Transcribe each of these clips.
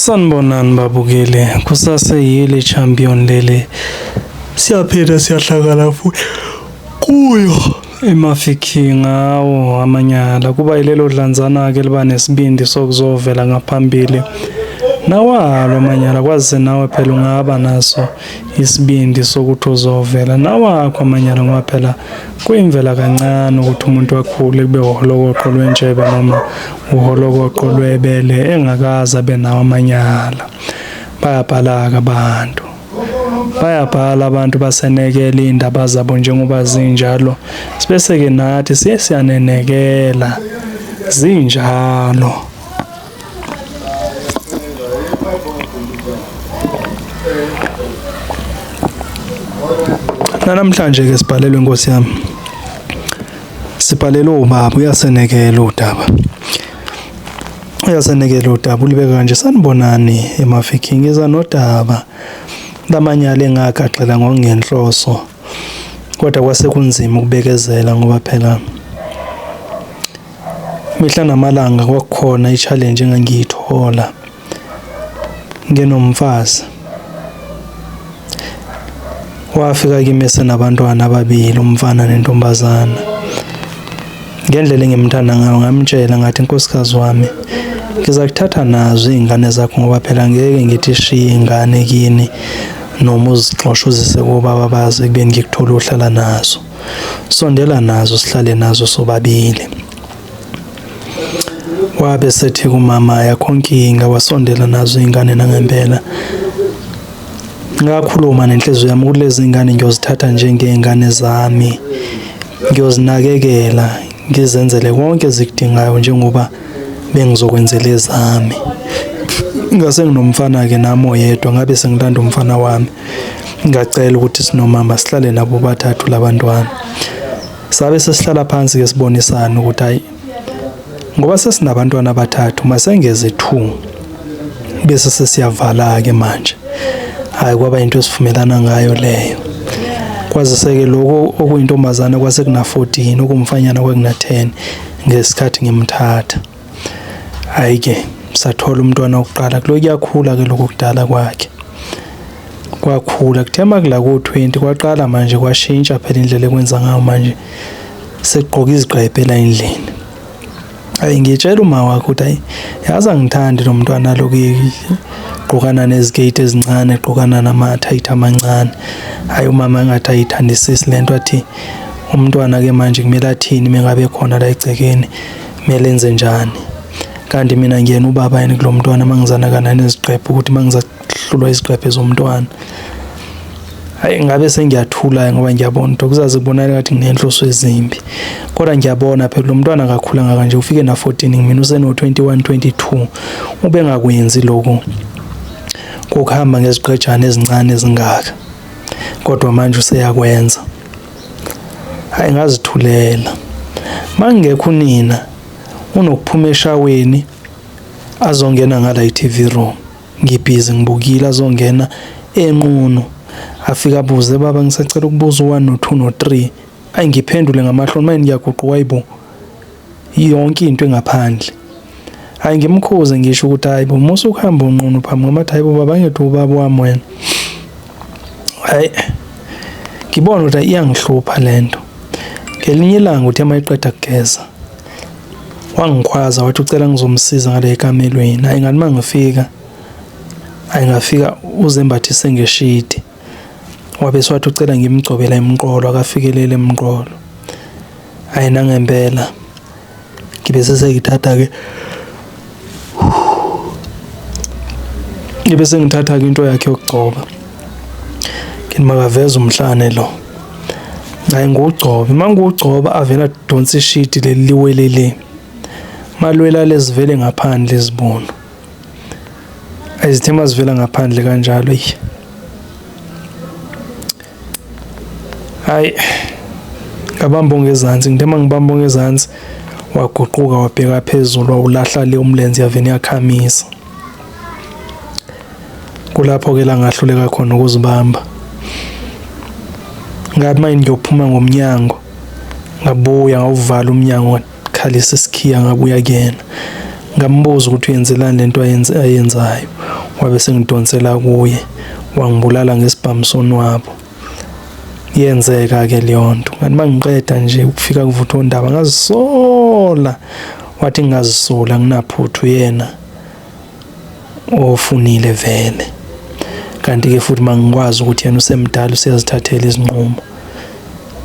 Sanibonani babukeli, kusaseyile champion leli. Siyaphinda siyahlangana futhi kuyo emafikhi ngawo amanyala kuba ilelo dlanzana ke liba nesibindi sokuzovela ngaphambili. Nawalo amanyala kwazi nawe phela ungaba naso isibindi sokuthi uzovela nawakho amanyala ngoba phela kuyimvela kancane ukuthi umuntu akhule kube uholokoqo lwentshebe noma uholokoqo lwebele engakaza abe nawo amanyala. Bayabhalaka abantu. Bayabhala abantu basenekela indaba zabo njengoba zinjalo. Sibese ke nathi siyanenekela zinjalo. Namhlanje ke sibhalelwe Nkosi yami. Sibhalelwe ubaba uyasenekela udaba. Uyasenekela udaba ulibeka kanje sanibonani emafikhi ngiza nodaba lamanyala engagaxela ngokungenhloso. Kodwa kwase kunzima ukubekezela ngoba phela mihla namalanga kwakukhona i-challenge engangiyithola ngenomfazi. Wafika kimi senabantwana ababili umfana nentombazana. Ngendlela engimthanda ngayo ngamtshela ngathi nkosikazi wami ngizakuthatha nazo izingane zakho ngoba phela ngeke ngithi shiye ingane kini noma uzixoxa uzise kubaba bazi kube ngikuthola uhlala nazo. Sondela nazo sihlale nazo sobabili. Wabe sethi kumama yakho inkinga wasondela nazo izingane nangempela. Ngakhuluma nenhliziyo yami kulezi ingane ngiyozithatha njengezingane zami. Ngiyozinakekela ngizenzele konke ezikudingayo njengoba bengizokwenzela ezami. Ngase nginomfana ke nami oyedwa ngabe sengilanda umfana wami. Ngacela ukuthi sinomama sihlale nabo bathathu labantwana. Sabe sesihlala phansi ke sibonisana ukuthi hayi ngoba sesinabantwana abathathu masengeze 2 bese sesiyavala ke manje. Hayi kwaba into esivumelana ngayo leyo. Kwaziseke lokho okuyintombazana kwase kuna 14 okumfanyana kwakuna 10 ngesikhathi ngimthatha. Hayi ke sathola umntwana oqala kulo kuyakhula ke lokudala kwakhe. Kwakhula kuthema kula ku 20 kwaqala manje kwashintsha phela indlela ekwenza ngayo manje seqoka iziqephe la endlini. Hayi ngitshela uma wakho ukuthi hayi yaza ngithandi lo mntwana lokugqokana nezigate ezincane egqokana namathayithi amancane. Hayi umama engathi ayithandisisi lento athi umntwana ke manje kumele athini mengabe khona la egcekeni kumele enze njani. Kanti mina ngiyena ubaba yini kulo mntwana mangizanakana neziqephe ukuthi mangizahlulwa iziqephe zomntwana. Hayi ngabe sengiyathula ngoba ngiyabona ukuthi kuzaze kubonakala ukuthi nginenhloso ezimbi. Kodwa ngiyabona phela lo mntwana akakhula ngaka nje ufike na 14 ngimina useno 21 22 ube ngakwenzi lokho kokuhamba ngeziqejana ezincane ezingaka. Kodwa manje useyakwenza. Hayi ngazithulela. Mangekho unina unokuphuma eshaweni azongena ngala iTV room. Ngibhizi ngibukile azongena enqunu. Afika abuze baba ngisacela ukubuza 1 no 2 no 3. Ayi ngiphendule ngamahloni manje ngiyaguquka ayibo. Yonke into engaphandle. Hayi ngimkhoze ngisho ukuthi hayibo musu ukuhamba unqunu phambi kwamathi hayibo baba ngedwa ubaba wami wena. Hayi ngibona ukuthi iyangihlupha lento. Ngelinye ilanga uthi emayiqeda kugeza wangikhwaza wathi ucela ngizomsiza ngale ekamelweni. Hayi ngani mangifika ayingafika uzembathise ngeshidi. Wabe swathi ucela ngimgcobela emqolo akafikelele emqolo. Hayi nangempela ngibe sesengithatha ke ngibe sengithatha ke into yakhe yokugcoba. Kini makaveza umhlane lo. Hayi ngugcobe mangugcoba avela donsa ishidi leliwelele. Malwela lezivele ngaphandle izibono. Ayizithema zivela ngaphandle kanjalo yi. Hayi ngabamba ngezansi ngithema ngibamba ngezansi waguquka wabheka phezulu wawulahla le umlenze yaveni yakhamisa. Kulapho ke la ngahluleka khona ukuzibamba. Ngathi manje ngiyophuma ngomnyango ngabuya ngawuvala umnyango wakhalisa isikhiya ngabuya kuyena. Ngambuza ukuthi uyenzelani lento ayenzayo. wabe sengidonsela kuye wangibulala ngesibhamusoni wabo. Yenzeka-ke leyo nto. Ngathi mangiqeda nje ukufika kuvuthondaba ngazisola, wathi ngingazisola nginaphuthu yena ofunile vele. Kanti-ke futhi mangikwazi ukuthi yena usemdala useyazithathela izinqumo,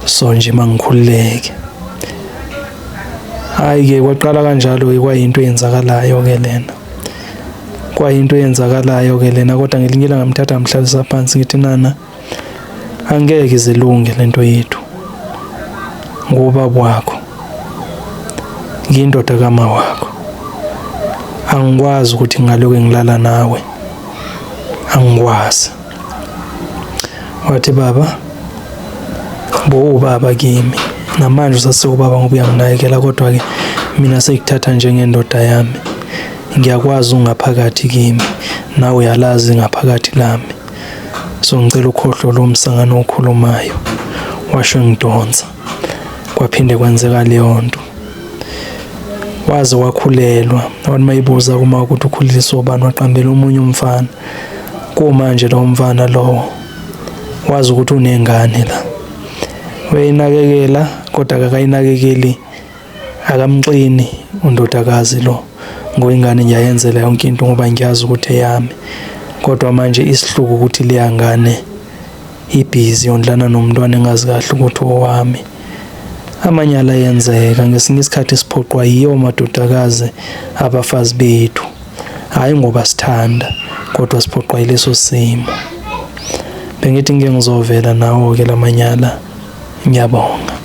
so nje mangikhululeke. Hayi-ke kwaqala kanjalo-ke kwayinto eyenzakalayo-ke lena. Kwayinto eyenzakalayo-ke lena, kodwa ngelinye ilanga ngamthatha ngamhlalisa phansi ngithi nana, angeke izilunge lento yethu ngobaba wakho, ngiyindoda kama wakho, angikwazi ukuthi ngaloke ngilala nawe, angikwazi. Wathi baba, ubaba kimi namanje usasewubaba ngoba uyanginakekela, kodwa-ke mina sengikuthatha njengendoda yami. Ngiyakwazi ungaphakathi kimi, nawe uyalazi ngaphakathi lami, so ngicela ukhohlwa lo msangano okhulumayo. Washo ngidonsa, kwaphinde kwenzeka leyo nto. Waze wakhulelwa, wathi mayibuza kuma ukuthi ukhuliswa ubani, waqambela omunye umfana. Kumanje lo mfana lo wazi ukuthi unengane la, wayinakekela kodwa akayinakekeli, akamxini undodakazi lo, ngoyingane ngiyayenzela yonke into ngoba ngiyazi ukuthi eyami. Kodwa manje isihluku ukuthi leya ngane ibhizi yondlana nomntwana engazi kahle ukuthi owami. Amanyala yenzeka, ngesinye isikhathi siphoqwa yiyo madodakazi abafazi bethu, hayi ngoba sithanda, kodwa siphoqwa yileso simo. Bengithi ngike ngizovela nawo-ke lamanyala. Ngiyabonga.